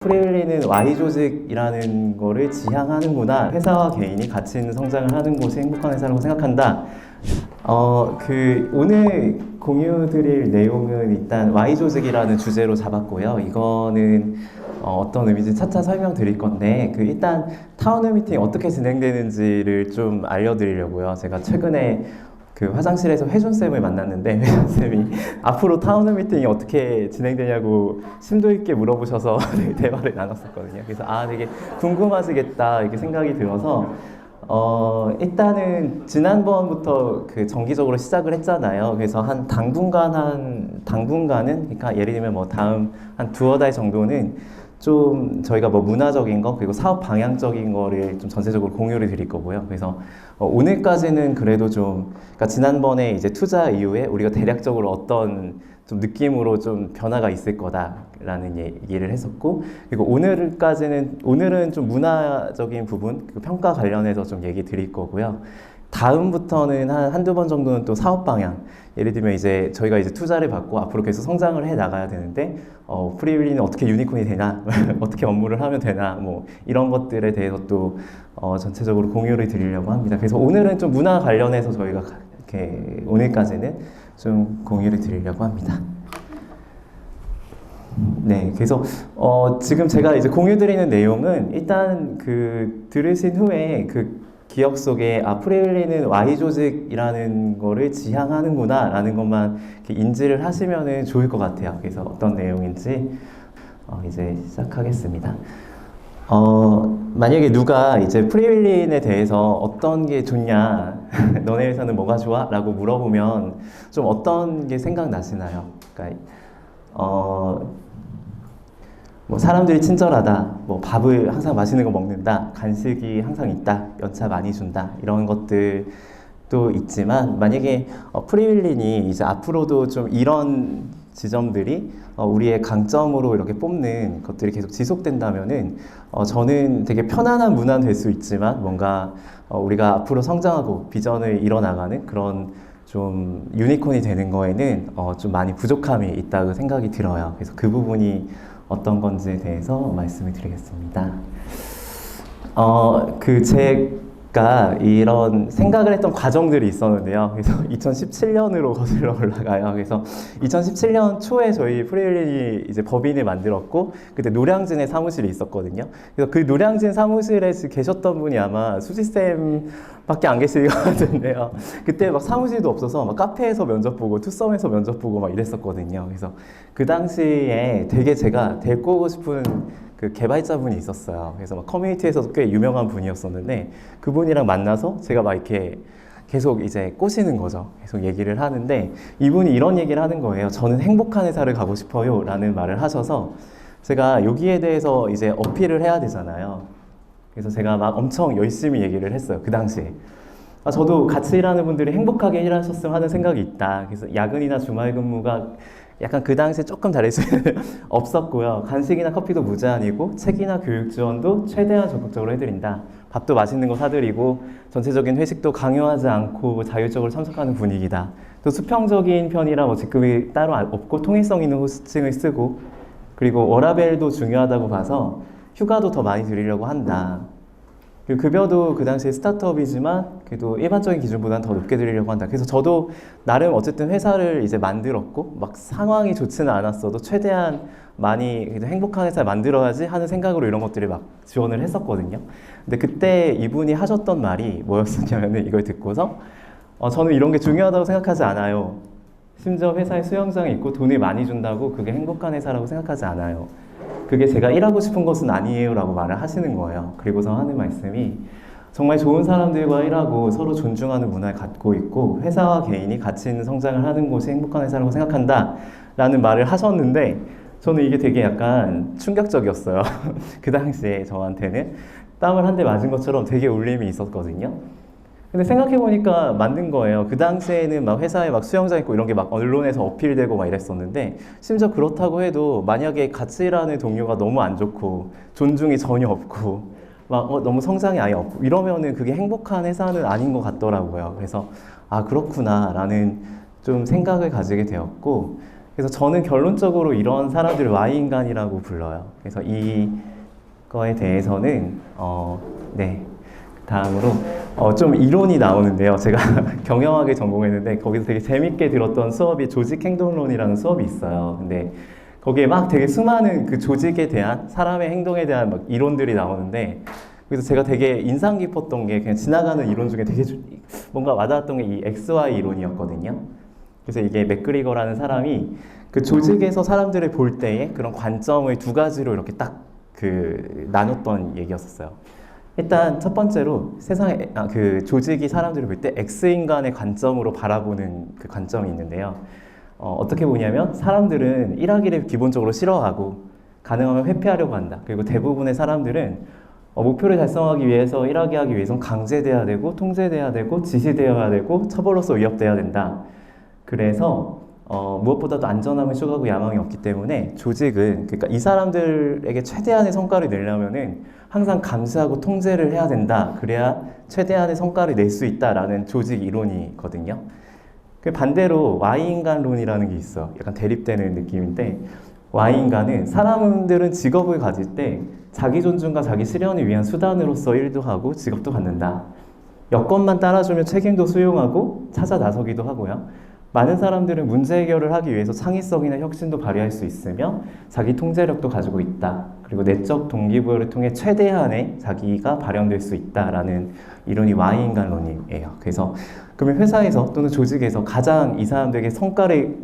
프레일리는 Y조직이라는 거를 지향하는구나. 회사와 개인이 같이 있는 성장을 하는 곳이 행복한 회사라고 생각한다. 오늘 공유드릴 내용은 일단 Y조직이라는 주제로 잡았고요. 이거는 어떤 의미인지 차차 설명드릴 건데, 일단 타운홀 미팅이 어떻게 진행되는지를 좀 알려드리려고요. 제가 최근에 화장실에서 혜준쌤을 만났는데, 혜준쌤이 앞으로 타운홀 미팅이 어떻게 진행되냐고 심도 있게 물어보셔서 대화를 나눴었거든요. 그래서 되게 궁금하시겠다 이렇게 생각이 들어서 일단은 지난번부터 정기적으로 시작을 했잖아요. 그래서 당분간은 그러니까 예를 들면 다음 한 두어 달 정도는 좀 저희가 문화적인 거 그리고 사업 방향적인 거를 좀 전체적으로 공유를 드릴 거고요. 그래서 오늘까지는 그래도 그러니까 지난번에 이제 투자 이후에 우리가 대략적으로 어떤 좀 느낌으로 좀 변화가 있을 거다라는 얘기를 했었고, 그리고 오늘은 좀 문화적인 부분, 평가 관련해서 좀 얘기 드릴 거고요. 다음부터는 한두 번 정도는 또 사업 방향, 예를 들면 이제 저희가 이제 투자를 받고 앞으로 계속 성장을 해 나가야 되는데 프리윌리는 어떻게 유니콘이 되나 어떻게 업무를 하면 되나 이런 것들에 대해서 또 전체적으로 공유를 드리려고 합니다. 그래서 오늘은 좀 문화 관련해서 저희가 이렇게 오늘까지는 좀 공유를 드리려고 합니다. 네, 그래서 지금 제가 이제 공유 드리는 내용은 일단 들으신 후에 기억 속에 프레일리는 Y조직이라는 거를 지향하는구나 라는 것만 이렇게 인지를 하시면 좋을 것 같아요. 그래서 어떤 내용인지 이제 시작하겠습니다. 만약에 누가 이제 프레일린에 대해서 어떤 게 좋냐, 너네 회사는 뭐가 좋아? 라고 물어보면 좀 어떤 게 생각나시나요? 그러니까 사람들이 친절하다, 밥을 항상 맛있는 거 먹는다, 간식이 항상 있다, 연차 많이 준다, 이런 것들도 있지만, 만약에 프리윌린이 이제 앞으로도 좀 이런 지점들이 우리의 강점으로 이렇게 뽑는 것들이 계속 지속된다면은 저는 되게 편안한 문화는 될 수 있지만 뭔가 우리가 앞으로 성장하고 비전을 이뤄나가는 그런 좀 유니콘이 되는 거에는 좀 많이 부족함이 있다고 생각이 들어요. 그래서 그 부분이 어떤 건지에 대해서 말씀을 드리겠습니다. 제가 이런 생각을 했던 과정들이 있었는데요. 그래서 2017년으로 거슬러 올라가요. 그래서 2017년 초에 저희 프레일린이 이제 법인을 만들었고, 그때 노량진에 사무실이 있었거든요. 그래서 그 노량진 사무실에 계셨던 분이 아마 수지쌤 밖에 안 계실 것 같은데요. 그때 사무실도 없어서 카페에서 면접 보고 투썸에서 면접 보고 이랬었거든요. 그래서 그 당시에 되게 제가 데리고 오고 싶은 개발자분이 있었어요. 그래서 커뮤니티에서도 꽤 유명한 분이었었는데, 그분이랑 만나서 제가 이렇게 계속 이제 꼬시는 거죠. 계속 얘기를 하는데, 이분이 이런 얘기를 하는 거예요. 저는 행복한 회사를 가고 싶어요 라는 말을 하셔서, 제가 여기에 대해서 이제 어필을 해야 되잖아요. 그래서 제가 엄청 열심히 얘기를 했어요. 그 당시에. 저도 같이 일하는 분들이 행복하게 일하셨으면 하는 생각이 있다. 그래서 야근이나 주말 근무가 약간 그 당시에 조금 잘할 수는 없었고요. 간식이나 커피도 무제한이고 책이나 교육 지원도 최대한 적극적으로 해드린다. 밥도 맛있는 거 사드리고 전체적인 회식도 강요하지 않고 자율적으로 참석하는 분위기다. 또 수평적인 편이라 직급이 따로 없고 통일성 있는 호칭을 쓰고, 그리고 워라밸도 중요하다고 봐서 휴가도 더 많이 드리려고 한다. 그리고 급여도 그 당시에 스타트업이지만 그래도 일반적인 기준보다는 더 높게 드리려고 한다. 그래서 저도 나름 어쨌든 회사를 이제 만들었고 상황이 좋지는 않았어도 최대한 많이 행복한 회사를 만들어야지 하는 생각으로 이런 것들을 지원을 했었거든요. 근데 그때 이분이 하셨던 말이 뭐였었냐면, 이걸 듣고서 저는 이런 게 중요하다고 생각하지 않아요. 심지어 회사에 수영장이 있고 돈을 많이 준다고 그게 행복한 회사라고 생각하지 않아요. 그게 제가 일하고 싶은 것은 아니에요 라고 말을 하시는 거예요. 그리고서 하는 말씀이, 정말 좋은 사람들과 일하고 서로 존중하는 문화를 갖고 있고 회사와 개인이 같이 있는 성장을 하는 곳이 행복한 회사라고 생각한다 라는 말을 하셨는데, 저는 이게 되게 약간 충격적이었어요. 그 당시에 저한테는 땀을 한 대 맞은 것처럼 되게 울림이 있었거든요. 근데 생각해보니까 맞는 거예요. 그 당시에는 회사에 수영장 있고 이런 게 언론에서 어필되고 이랬었는데, 심지어 그렇다고 해도 만약에 같이 일하는 동료가 너무 안 좋고 존중이 전혀 없고 너무 성장이 아예 없고 이러면은 그게 행복한 회사는 아닌 것 같더라고요. 그래서 그렇구나 라는 좀 생각을 가지게 되었고, 그래서 저는 결론적으로 이런 사람들을 Y인간이라고 불러요. 그래서 이거에 대해서는 네. 다음으로 좀 이론이 나오는데요. 제가 경영학을 전공했는데 거기서 되게 재밌게 들었던 수업이 조직행동론이라는 수업이 있어요. 근데 거기에 막 되게 수많은 그 조직에 대한 사람의 행동에 대한 막 이론들이 나오는데 그래서 제가 되게 인상 깊었던 게 그냥 지나가는 이론 중에 되게 뭔가 와닿았던 게 이 XY 이론이었거든요. 그래서 이게 맥그리거라는 사람이 그 조직에서 사람들을 볼 때의 그런 관점을 두 가지로 이렇게 딱 나눴던 얘기였었어요. 일단 첫 번째로 세상에 그 조직이 사람들을 볼 때 X인간의 관점으로 바라보는 그 관점이 있는데요. 어떻게 보냐면 사람들은 일하기를 기본적으로 싫어하고 가능하면 회피하려고 한다. 그리고 대부분의 사람들은 목표를 달성하기 위해서 일하게 하기 위해서는 강제돼야 되고 통제돼야 되고 지시되어야 되고 처벌로서 위협돼야 된다. 그래서 무엇보다도 안전함을 추구하고 야망이 없기 때문에 조직은 그러니까 이 사람들에게 최대한의 성과를 내려면은 항상 감시하고 통제를 해야 된다. 그래야 최대한의 성과를 낼 수 있다라는 조직 이론이거든요. 그 반대로 Y인간론이라는 게 있어. 약간 대립되는 느낌인데 Y인간은 사람들은 직업을 가질 때 자기 존중과 자기 실현을 위한 수단으로서 일도 하고 직업도 갖는다. 여건만 따라주면 책임도 수용하고 찾아 나서기도 하고요. 많은 사람들은 문제 해결을 하기 위해서 창의성이나 혁신도 발휘할 수 있으며 자기 통제력도 가지고 있다. 그리고 내적 동기부여를 통해 최대한의 자기가 발현될 수 있다라는 이론이 Y인간론이에요. 그래서 그러면 회사에서 또는 조직에서 가장 이 사람들에게 성과를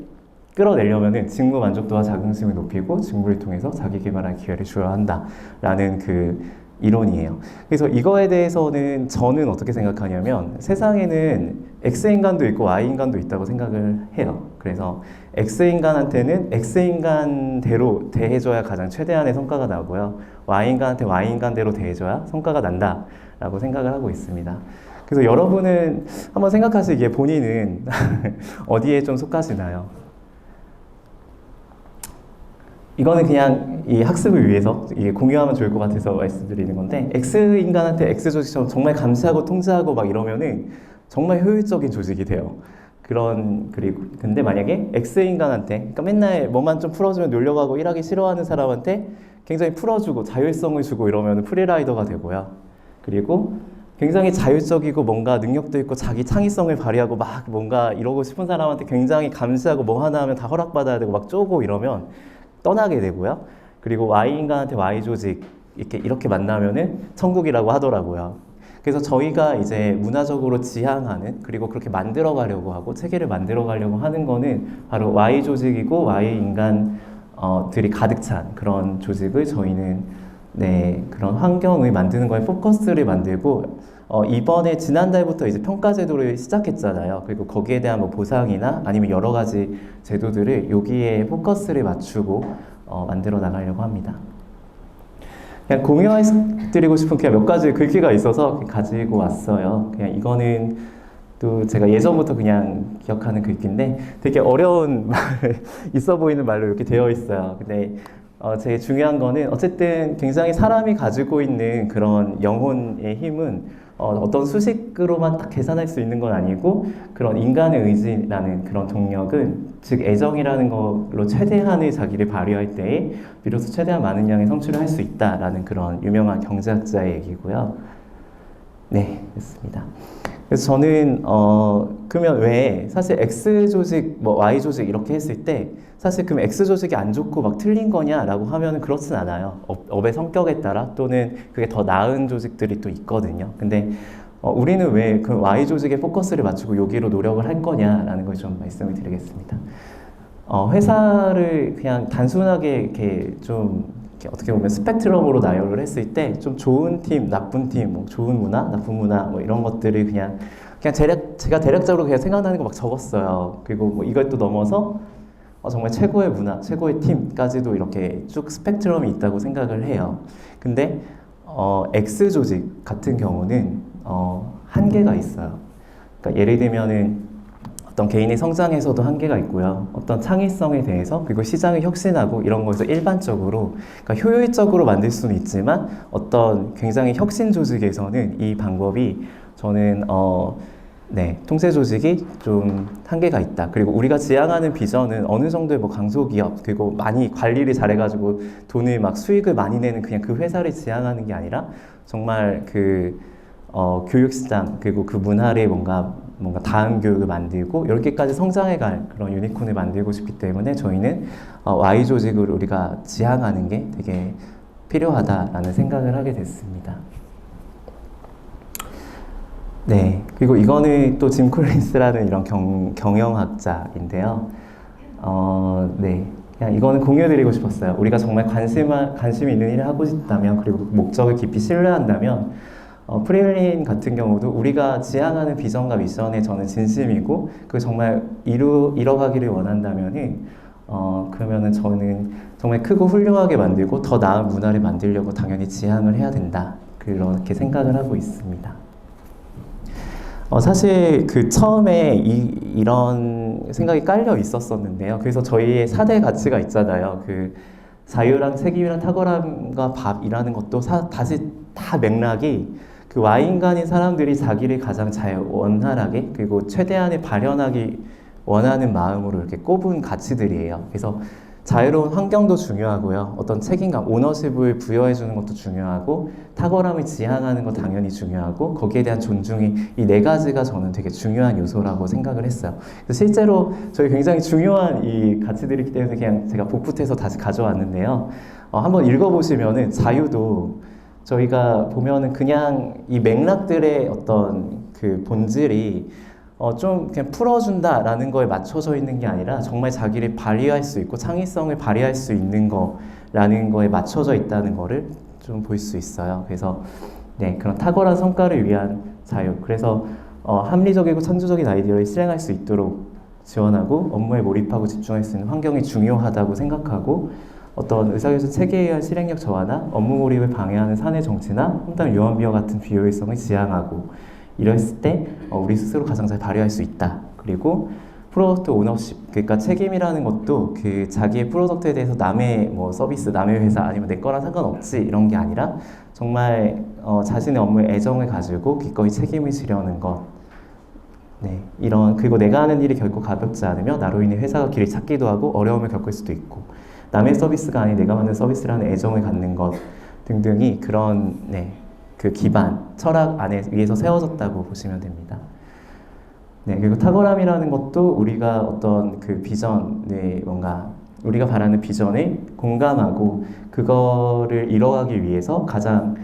끌어내려면은 직무 만족도와 자긍심을 높이고 직무를 통해서 자기 개발할 기회를 주어야 한다라는 그 이론이에요. 그래서 이거에 대해서는 저는 어떻게 생각하냐면 세상에는 X인간도 있고 Y인간도 있다고 생각을 해요. 그래서 X인간한테는 X인간대로 대해줘야 가장 최대한의 성과가 나고요. Y인간한테 Y인간대로 대해줘야 성과가 난다라고 생각을 하고 있습니다. 그래서 여러분은 한번 생각하시기에 본인은 어디에 좀 속하시나요? 이거는 그냥 이 학습을 위해서 이게 공유하면 좋을 것 같아서 말씀드리는 건데 X인간한테 X조직처럼 정말 감시하고 통제하고 막 이러면은 정말 효율적인 조직이 돼요. 그리고 근데 만약에 X인간한테 그러니까 맨날 뭐만 좀 풀어주면 놀려고 하고 일하기 싫어하는 사람한테 굉장히 풀어주고 자율성을 주고 이러면 프리라이더가 되고요. 그리고 굉장히 자율적이고 뭔가 능력도 있고 자기 창의성을 발휘하고 막 뭔가 이러고 싶은 사람한테 굉장히 감시하고 뭐 하나 하면 다 허락받아야 되고 막 쪼고 이러면 떠나게 되고요. 그리고 Y인간한테 Y조직 이렇게 만나면은 천국이라고 하더라고요. 그래서 저희가 이제 문화적으로 지향하는 그리고 그렇게 만들어 가려고 하고 체계를 만들어 가려고 하는 거는 바로 Y조직이고 Y인간들이 가득 찬 그런 조직을 저희는 그런 환경을 만드는 거에 포커스를 만들고 이번에 지난달부터 이제 평가 제도를 시작했잖아요. 그리고 거기에 대한 뭐 보상이나 아니면 여러 가지 제도들을 여기에 포커스를 맞추고 만들어 나가려고 합니다. 그냥 공유해드리고 싶은 그냥 몇 가지 글귀가 있어서 가지고 왔어요. 그냥 이거는 또 제가 예전부터 그냥 기억하는 글귀인데 되게 어려운 있어 보이는 말로 이렇게 되어 있어요. 근데 제일 중요한 거는 어쨌든 굉장히 사람이 가지고 있는 그런 영혼의 힘은 어떤 수식으로만 딱 계산할 수 있는 건 아니고 그런 인간의 의지라는 그런 동력은 즉 애정이라는 걸로 최대한의 자기를 발휘할 때에 비로소 최대한 많은 양의 성취를 할 수 있다라는 그런 유명한 경제학자의 얘기고요. 네, 됐습니다. 그래서 저는 그러면 왜 사실 X 조직, 뭐 Y 조직 이렇게 했을 때 사실 그럼 X 조직이 안 좋고 막 틀린 거냐라고 하면은 그렇진 않아요. 업의 성격에 따라 또는 그게 더 나은 조직들이 또 있거든요. 근데 우리는 왜 그 Y 조직에 포커스를 맞추고 여기로 노력을 할 거냐라는 걸 좀 말씀을 드리겠습니다. 회사를 그냥 단순하게 이렇게 좀 어떻게 보면 스펙트럼으로 나열을 했을 때 좀 좋은 팀, 나쁜 팀, 뭐 좋은 문화, 나쁜 문화 뭐 이런 것들을 그냥 제가 대략적으로 그냥 생각나는 거 막 적었어요. 그리고 뭐 이걸 또 넘어서 정말 최고의 문화, 최고의 팀까지도 이렇게 쭉 스펙트럼이 있다고 생각을 해요. 근데 X 조직 같은 경우는 한계가 있어요. 그러니까 예를 들면은 어떤 개인의 성장에서도 한계가 있고요. 어떤 창의성에 대해서 그리고 시장을 혁신하고 이런 거에서 일반적으로 그러니까 효율적으로 만들 수는 있지만 어떤 굉장히 혁신 조직에서는 이 방법이 저는 네, 통제 조직이 좀 한계가 있다. 그리고 우리가 지향하는 비전은 어느 정도의 뭐 강소기업, 그리고 많이 관리를 잘해가지고 돈을 막 수익을 많이 내는 그냥 그 회사를 지향하는 게 아니라 정말 그 교육시장, 그리고 그 문화를 뭔가 다음 교육을 만들고 이렇게까지 성장해갈 그런 유니콘을 만들고 싶기 때문에 저희는 Y 조직을 우리가 지향하는 게 되게 필요하다라는 생각을 하게 됐습니다. 네, 그리고 이거는 또 짐 콜린스라는 이런 경영학자인데요. 네, 그냥 이거는 공유드리고 싶었어요. 우리가 정말 관심 있는 일을 하고 싶다면, 그리고 목적을 깊이 신뢰한다면, 프리윌린 같은 경우도 우리가 지향하는 비전과 미션에 저는 진심이고, 그 정말 이뤄가기를 원한다면은, 그러면은 저는 정말 크고 훌륭하게 만들고 더 나은 문화를 만들려고 당연히 지향을 해야 된다. 그렇게 생각을 하고 있습니다. 사실 그 처음에 이런 생각이 깔려 있었었는데요. 그래서 저희의 4대 가치가 있잖아요. 그 자유랑 책임이랑 탁월함과 밥이라는 것도 다시 다 맥락이 그 Y인간인 사람들이 자기를 가장 원활하게 그리고 최대한의 발현하기 원하는 마음으로 이렇게 꼽은 가치들이에요. 그래서 자유로운 환경도 중요하고요. 어떤 책임감, 오너십을 부여해주는 것도 중요하고 탁월함을 지향하는 거 당연히 중요하고 거기에 대한 존중이 이 네 가지가 저는 되게 중요한 요소라고 생각을 했어요. 그래서 실제로 저희 굉장히 중요한 이 가치들이기 때문에 그냥 제가 복붙해서 다시 가져왔는데요. 한번 읽어보시면은 자유도 저희가 보면은 그냥 이 맥락들의 어떤 그 본질이 좀 그냥 풀어준다라는 거에 맞춰져 있는 게 아니라 정말 자기를 발휘할 수 있고 창의성을 발휘할 수 있는 거라는 거에 맞춰져 있다는 거를 좀 볼 수 있어요. 그래서 네, 그런 탁월한 성과를 위한 자유. 그래서 합리적이고 창조적인 아이디어를 실행할 수 있도록 지원하고 업무에 몰입하고 집중할 수 있는 환경이 중요하다고 생각하고 어떤 의사결정 체계에 의한 실행력 저하나 업무 몰입을 방해하는 사내 정치나 험담 유언비어 같은 비효율성을 지향하고 이랬을 때 우리 스스로 가장 잘 발휘할 수 있다. 그리고 프로덕트 오너십, 그러니까 책임이라는 것도 그 자기의 프로덕트에 대해서 남의 뭐 서비스, 남의 회사 아니면 내 거랑 상관없지 이런 게 아니라 정말 자신의 업무에 애정을 가지고 기꺼이 책임을 지려는 것. 네, 그리고 내가 하는 일이 결코 가볍지 않으며 나로 인해 회사가 길을 찾기도 하고 어려움을 겪을 수도 있고 남의 서비스가 아닌 내가 만든 서비스라는 애정을 갖는 것 등등이 그런 그 기반, 철학 위에서 세워졌다고 보시면 됩니다. 네, 그리고 탁월함이라는 것도 우리가 어떤 그 비전에 뭔가 우리가 바라는 비전에 공감하고 그거를 이뤄가기 위해서 가장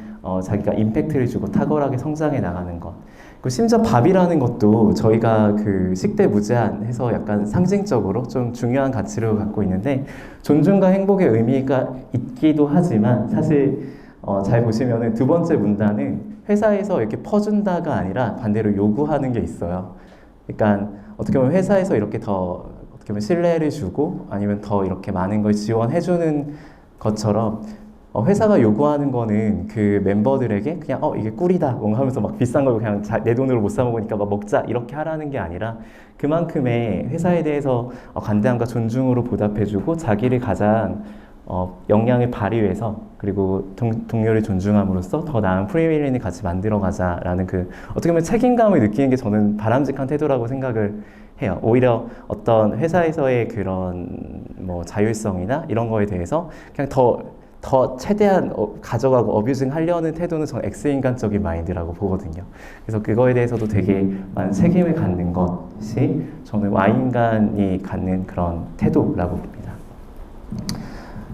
자기가 임팩트를 주고 탁월하게 성장해 나가는 것. 그리고 심지어 밥이라는 것도 저희가 그 식대 무제한해서 약간 상징적으로 좀 중요한 가치를 갖고 있는데 존중과 행복의 의미가 있기도 하지만 사실 잘 보시면은 두 번째 문단은 회사에서 이렇게 퍼준다가 아니라 반대로 요구하는 게 있어요. 그러니까 어떻게 보면 회사에서 이렇게 더 어떻게 보면 신뢰를 주고 아니면 더 이렇게 많은 걸 지원해주는 것처럼 회사가 요구하는 거는 그 멤버들에게 그냥 이게 꿀이다 뭔가 하면서 막 비싼 걸 그냥 내 돈으로 못 사 먹으니까 막 먹자 이렇게 하라는 게 아니라 그만큼의 회사에 대해서 관대함과 존중으로 보답해주고 자기를 가장 역량을 발휘해서 그리고 동료를 존중함으로써 더 나은 프리윌린을 같이 만들어가자라는 그 어떻게 보면 책임감을 느끼는 게 저는 바람직한 태도라고 생각을 해요. 오히려 어떤 회사에서의 그런 뭐 자율성이나 이런 거에 대해서 그냥 더 최대한 가져가고 어뷰징 하려는 태도는 저는 X인간적인 마인드라고 보거든요. 그래서 그거에 대해서도 되게 많은 책임을 갖는 것이 저는 Y인간이 갖는 그런 태도라고 봅니다.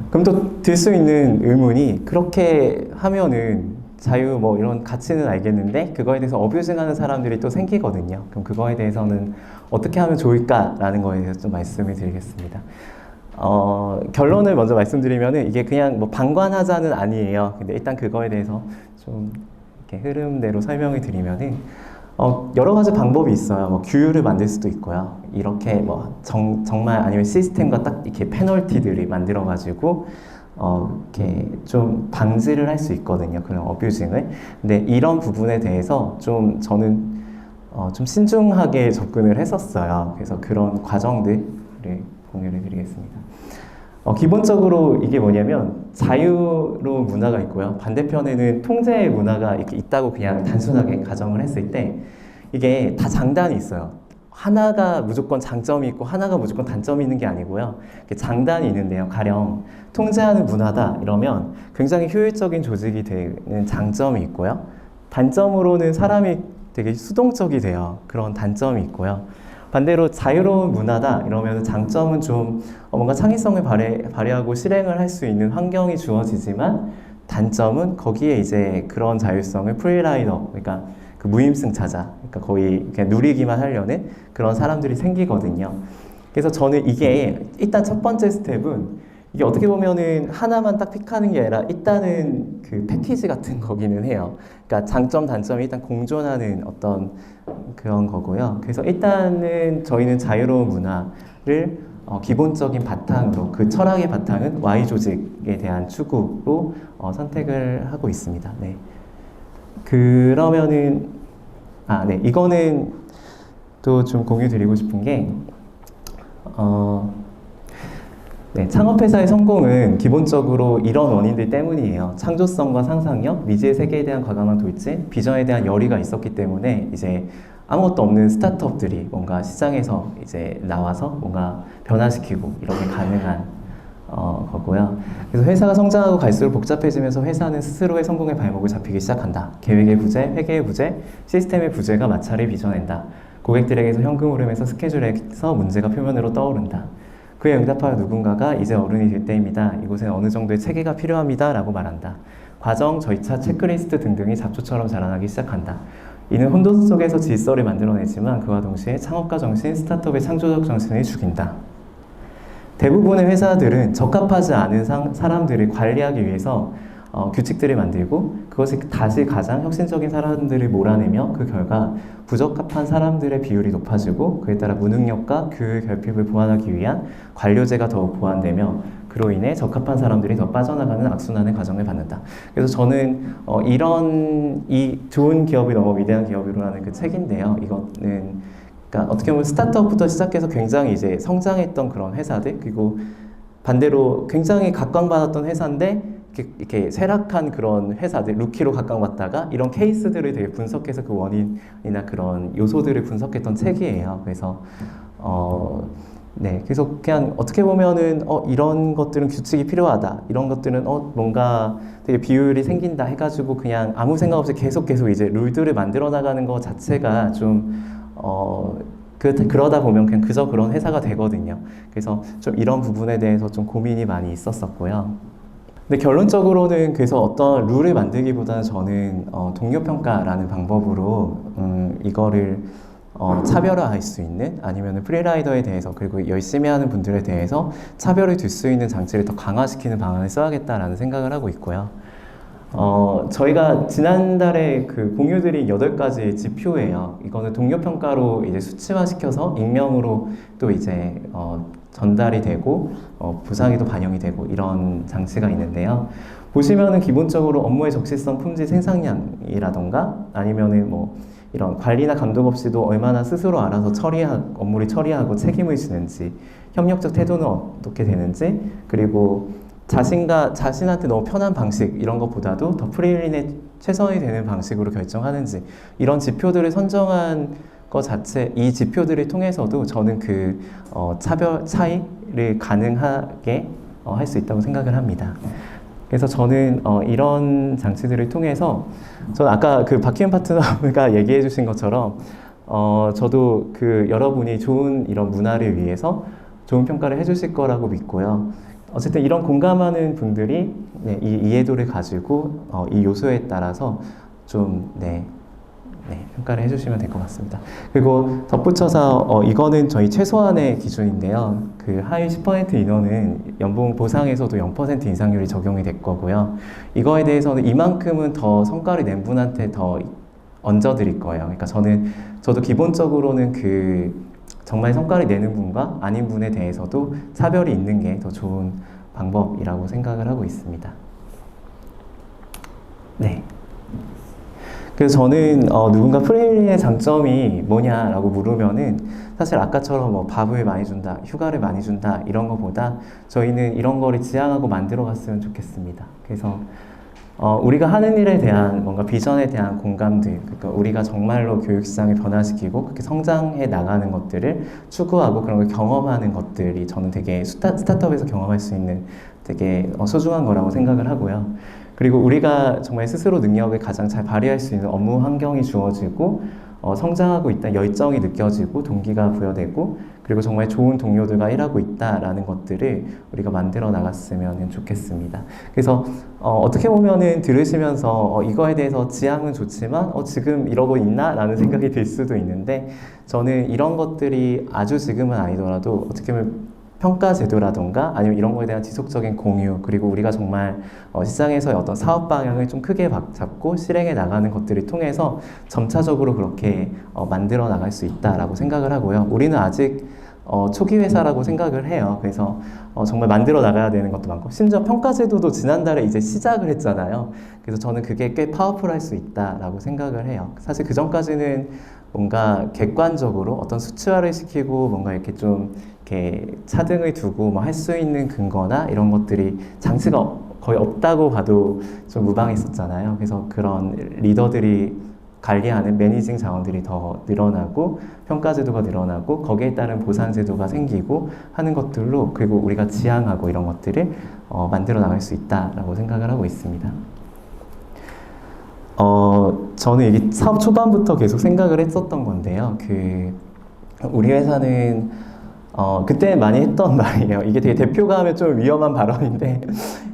그럼 또 들 수 있는 의문이 그렇게 하면은 자유 뭐 이런 가치는 알겠는데 그거에 대해서 어뷰징하는 사람들이 또 생기거든요. 그럼 그거에 대해서는 어떻게 하면 좋을까라는 거에 대해서 좀 말씀을 드리겠습니다. 결론을 먼저 말씀드리면은 이게 그냥 뭐 방관하자는 아니에요. 근데 일단 그거에 대해서 좀 이렇게 흐름대로 설명을 드리면은 여러 가지 방법이 있어요. 뭐 규율을 만들 수도 있고요. 이렇게 뭐 정말 아니면 시스템과 딱 이렇게 페널티들이 만들어가지고 이렇게 좀 방지를 할 수 있거든요. 그런 어뷰징을. 근데 이런 부분에 대해서 좀 저는 좀 신중하게 접근을 했었어요. 그래서 그런 과정들을 공유를 드리겠습니다. 기본적으로 이게 뭐냐면 자유로운 문화가 있고요. 반대편에는 통제의 문화가 이렇게 있다고 그냥 단순하게 가정을 했을 때 이게 다 장단이 있어요. 하나가 무조건 장점이 있고 하나가 무조건 단점이 있는 게 아니고요. 이렇게 장단이 있는데요. 가령 통제하는 문화다 이러면 굉장히 효율적인 조직이 되는 장점이 있고요. 단점으로는 사람이 되게 수동적이 돼요. 그런 단점이 있고요. 반대로 자유로운 문화다 이러면 장점은 좀 뭔가 창의성을 발휘하고 실행을 할 수 있는 환경이 주어지지만 단점은 거기에 이제 그런 자율성을 프리라이더, 그러니까 그 무임승차자, 그러니까 거의 그냥 누리기만 하려는 그런 사람들이 생기거든요. 그래서 저는 이게 일단 첫 번째 스텝은 이게 어떻게 보면은 하나만 딱 픽하는 게 아니라 일단은 그 패키지 같은 거기는 해요. 그러니까 장점, 단점이 일단 공존하는 어떤 그런 거고요. 그래서 일단은 저희는 자유로운 문화를 기본적인 바탕으로 그 철학의 바탕은 Y 조직에 대한 추구로 선택을 하고 있습니다. 네. 그러면은 네, 이거는 또 좀 공유 드리고 싶은 게 네, 창업회사의 성공은 기본적으로 이런 원인들 때문이에요. 창조성과 상상력, 미지의 세계에 대한 과감한 돌진, 비전에 대한 열의가 있었기 때문에 이제 아무것도 없는 스타트업들이 뭔가 시장에서 이제 나와서 뭔가 변화시키고 이런 게 가능한 거고요. 그래서 회사가 성장하고 갈수록 복잡해지면서 회사는 스스로의 성공의 발목을 잡히기 시작한다. 계획의 부재, 회계의 부재, 시스템의 부재가 마찰을 빚어낸다. 고객들에게서 현금 흐름에서 스케줄에서 문제가 표면으로 떠오른다. 그에 응답하여 누군가가 이제 어른이 될 때입니다. 이곳엔 어느 정도의 체계가 필요합니다. 라고 말한다. 과정, 절차, 체크리스트 등등이 잡초처럼 자라나기 시작한다. 이는 혼돈 속에서 질서를 만들어내지만 그와 동시에 창업가 정신, 스타트업의 창조적 정신을 죽인다. 대부분의 회사들은 적합하지 않은 사람들을 관리하기 위해서 규칙들을 만들고 그것이 다시 가장 혁신적인 사람들을 몰아내며 그 결과 부적합한 사람들의 비율이 높아지고 그에 따라 무능력과 그 결핍을 보완하기 위한 관료제가 더욱 보완되며 그로 인해 적합한 사람들이 더 빠져나가는 악순환의 과정을 받는다. 그래서 저는 이 좋은 기업이 너무 위대한 기업이라는 그 책인데요. 이거는 그러니까 어떻게 보면 스타트업부터 시작해서 굉장히 이제 성장했던 그런 회사들, 그리고 반대로 굉장히 각광받았던 회사인데 이렇게 쇠락한 그런 회사들, 루키로 각광받다가 이런 케이스들을 되게 분석해서 그 원인이나 그런 요소들을 분석했던 책이에요. 그래서 네, 그래서 그냥 어떻게 보면은 이런 것들은 규칙이 필요하다, 이런 것들은 뭔가 되게 비율이 생긴다 해가지고 그냥 아무 생각 없이 계속 이제 룰들을 만들어 나가는 것 자체가 좀 그러다 보면 그냥 그저 그런 회사가 되거든요. 그래서 좀 이런 부분에 대해서 좀 고민이 많이 있었었고요. 근데 결론적으로는 그래서 어떤 룰을 만들기보다는 저는 동료평가라는 방법으로 이거를 차별화할 수 있는, 아니면 프리라이더에 대해서 그리고 열심히 하는 분들에 대해서 차별을 둘 수 있는 장치를 더 강화시키는 방안을 써야겠다라는 생각을 하고 있고요. 저희가 지난달에 그 공유드린 8가지 지표예요. 이거는 동료평가로 이제 수치화시켜서 익명으로 또 이제 전달이 되고 부상에도 반영이 되고 이런 장치가 있는데요. 보시면은 기본적으로 업무의 적시성, 품질, 생산량이라던가 아니면은 뭐 이런 관리나 감독 없이도 얼마나 스스로 알아서 업무를 처리하고 책임을 지는지, 협력적 태도는 어떻게 되는지, 그리고 자신한테 너무 편한 방식 이런 것보다도 더 프리일린에 최선이 되는 방식으로 결정하는지, 이런 지표들을 선정한 것 자체, 이 지표들을 통해서도 저는 그 차별 차이를 가능하게 할 수 있다고 생각을 합니다. 그래서 저는 이런 장치들을 통해서 저는 아까 그 박희은 파트너가 얘기해 주신 것처럼 저도 그 여러분이 좋은 이런 문화를 위해서 좋은 평가를 해주실 거라고 믿고요. 어쨌든 이런 공감하는 분들이 네, 이 이해도를 가지고 이 요소에 따라서 좀 평가를 해주시면 될 것 같습니다. 그리고 덧붙여서 이거는 저희 최소한의 기준인데요. 그 하위 10% 인원은 연봉 보상에서도 0% 인상률이 적용이 될 거고요. 이거에 대해서는 이만큼은 더 성과를 낸 분한테 더 얹어드릴 거예요. 그러니까 저도 기본적으로는 그 정말 성과를 내는 분과 아닌 분에 대해서도 차별이 있는 게 더 좋은 방법이라고 생각을 하고 있습니다. 네. 그래서 저는 누군가 프리일린의 장점이 뭐냐라고 물으면은 사실 아까처럼 뭐 밥을 많이 준다, 휴가를 많이 준다 이런 거보다 저희는 이런 거를 지향하고 만들어 갔으면 좋겠습니다. 그래서 우리가 하는 일에 대한 뭔가 비전에 대한 공감들, 그러니까 우리가 정말로 교육 시장을 변화시키고 그렇게 성장해 나가는 것들을 추구하고 그런 걸 경험하는 것들이 저는 되게 스타트업에서 경험할 수 있는 되게 소중한 거라고 생각을 하고요. 그리고 우리가 정말 스스로 능력을 가장 잘 발휘할 수 있는 업무 환경이 주어지고 성장하고 있다 열정이 느껴지고 동기가 부여되고 그리고 정말 좋은 동료들과 일하고 있다라는 것들을 우리가 만들어 나갔으면 좋겠습니다. 그래서 어떻게 보면은 들으시면서 이거에 대해서 지향은 좋지만 지금 이러고 있나? 라는 생각이 들 수도 있는데 저는 이런 것들이 아주 지금은 아니더라도 어떻게 보면 평가 제도라던가 아니면 이런 거에 대한 지속적인 공유 그리고 우리가 정말 시장에서의 어떤 사업 방향을 좀 크게 잡고 실행해 나가는 것들을 통해서 점차적으로 그렇게 만들어 나갈 수 있다라고 생각을 하고요. 우리는 아직 초기 회사라고 생각을 해요. 그래서 정말 만들어 나가야 되는 것도 많고 심지어 평가 제도도 지난달에 이제 시작을 했잖아요. 그래서 저는 그게 꽤 파워풀할 수 있다라고 생각을 해요. 사실 그 전까지는 뭔가 객관적으로 어떤 수치화를 시키고 뭔가 이렇게 좀 이렇게 차등을 두고 뭐 할 수 있는 근거나 이런 것들이 장치가 거의 없다고 봐도 좀 무방했었잖아요. 그래서 그런 리더들이 관리하는 매니징 자원들이 더 늘어나고 평가 제도가 늘어나고 거기에 따른 보상 제도가 생기고 하는 것들로 그리고 우리가 지향하고 이런 것들을 만들어 나갈 수 있다라고 생각을 하고 있습니다. 저는 이게 사업 초반부터 계속 생각을 했었던 건데요. 우리 회사는 그때 많이 했던 말이에요. 이게 되게 대표가 하면 좀 위험한 발언인데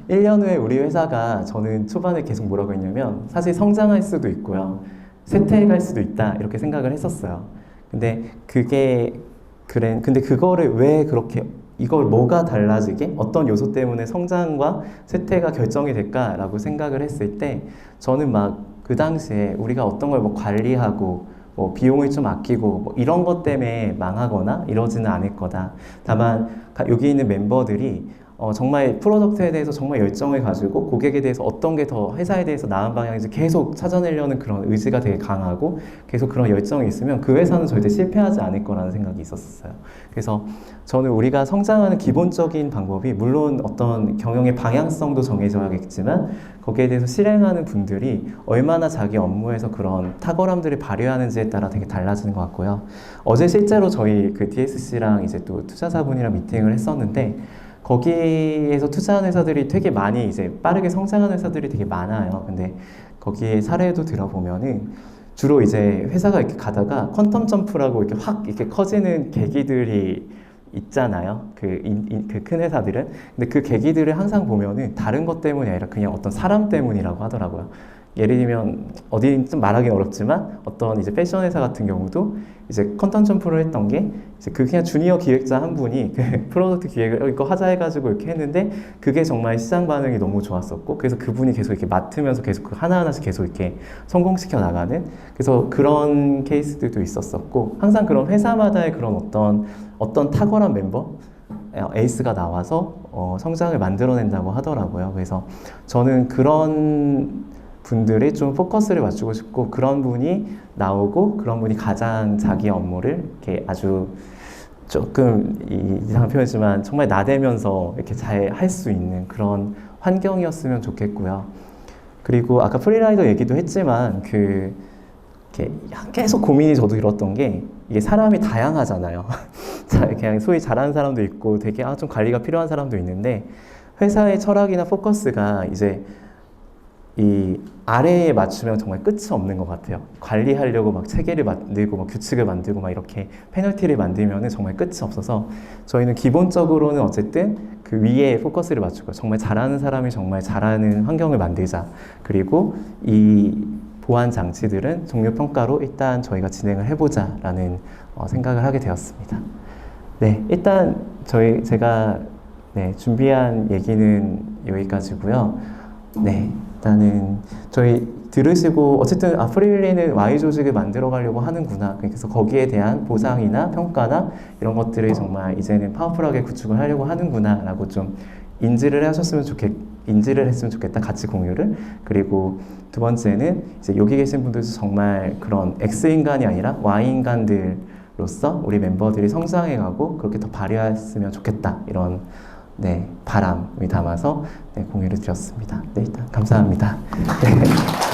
1년 후에 우리 회사가 저는 초반에 계속 뭐라고 했냐면 사실 성장할 수도 있고요. 쇠퇴할 수도 있다 이렇게 생각을 했었어요. 근데 근데 그거를 왜 그렇게 이걸 뭐가 달라지게 어떤 요소 때문에 성장과 쇠퇴가 결정이 될까라고 생각을 했을 때 저는 막 그 당시에 우리가 어떤 걸 뭐 관리하고 뭐 비용을 좀 아끼고 뭐 이런 것 때문에 망하거나 이러지는 않을 거다. 다만 여기 있는 멤버들이 정말 프로덕트에 대해서 정말 열정을 가지고 고객에 대해서 어떤 게 더 회사에 대해서 나은 방향인지 계속 찾아내려는 그런 의지가 되게 강하고 계속 그런 열정이 있으면 그 회사는 절대 실패하지 않을 거라는 생각이 있었어요. 그래서 저는 우리가 성장하는 기본적인 방법이 물론 어떤 경영의 방향성도 정해져야겠지만 거기에 대해서 실행하는 분들이 얼마나 자기 업무에서 그런 탁월함들을 발휘하는지에 따라 되게 달라지는 것 같고요. 어제 실제로 저희 DSC랑 이제 또 투자자분이랑 미팅을 했었는데 거기에서 투자한 회사들이 되게 많이 이제 빠르게 성장하는 회사들이 되게 많아요. 근데 거기에 사례도 들어보면은 주로 이제 회사가 이렇게 가다가 퀀텀 점프라고 이렇게 확 이렇게 커지는 계기들이 있잖아요. 그 큰 회사들은. 근데 그 계기들을 항상 보면은 다른 것 때문이 아니라 그냥 어떤 사람 때문이라고 하더라고요. 예를 들면 어디 좀 말하기는 어렵지만 어떤 이제 패션 회사 같은 경우도 이제 컨텐츠 점프를 했던 게 이제 그냥 주니어 기획자 한 분이 그 프로덕트 기획을 이거 하자 해가지고 이렇게 했는데 그게 정말 시장 반응이 너무 좋았었고 그래서 그분이 계속 이렇게 맡으면서 계속 그 하나하나씩 계속 이렇게 성공시켜 나가는 그래서 그런 케이스들도 있었었고 항상 그런 회사마다의 그런 어떤 탁월한 멤버 에이스가 나와서 성장을 만들어낸다고 하더라고요. 그래서 저는 그런 분들이 좀 포커스를 맞추고 싶고 그런 분이 나오고 그런 분이 가장 자기 업무를 이렇게 아주 조금 이상한 표현이지만 정말 나대면서 이렇게 잘 할 수 있는 그런 환경이었으면 좋겠고요. 그리고 아까 프리라이더 얘기도 했지만 이렇게 계속 고민이 저도 들었던 게 이게 사람이 다양하잖아요. 그냥 소위 잘하는 사람도 있고 되게 좀 관리가 필요한 사람도 있는데 회사의 철학이나 포커스가 이제 이 아래에 맞추면 정말 끝이 없는 것 같아요. 관리하려고 막 체계를 만들고 막 규칙을 만들고 막 이렇게 페널티를 만들면은 정말 끝이 없어서 저희는 기본적으로는 어쨌든 그 위에 포커스를 맞추고 정말 잘하는 사람이 정말 잘하는 환경을 만들자. 그리고 이 보안 장치들은 종료 평가로 일단 저희가 진행을 해보자라는 생각을 하게 되었습니다. 네, 일단 제가 준비한 얘기는 여기까지고요. 네. 일단은 저희 들으시고 어쨌든 프리윌리는 Y 조직을 만들어 가려고 하는구나. 그래서 거기에 대한 보상이나 평가나 이런 것들을 정말 이제는 파워풀하게 구축을 하려고 하는구나 라고 좀 인지를 했으면 좋겠다. 같이 공유를. 그리고 두 번째는 이제 여기 계신 분들도 정말 그런 X인간이 아니라 Y인간들로서 우리 멤버들이 성장해가고 그렇게 더 발휘했으면 좋겠다. 이런 네, 바람을 담아서 네, 공유를 드렸습니다. 네, 일단 감사합니다. 네.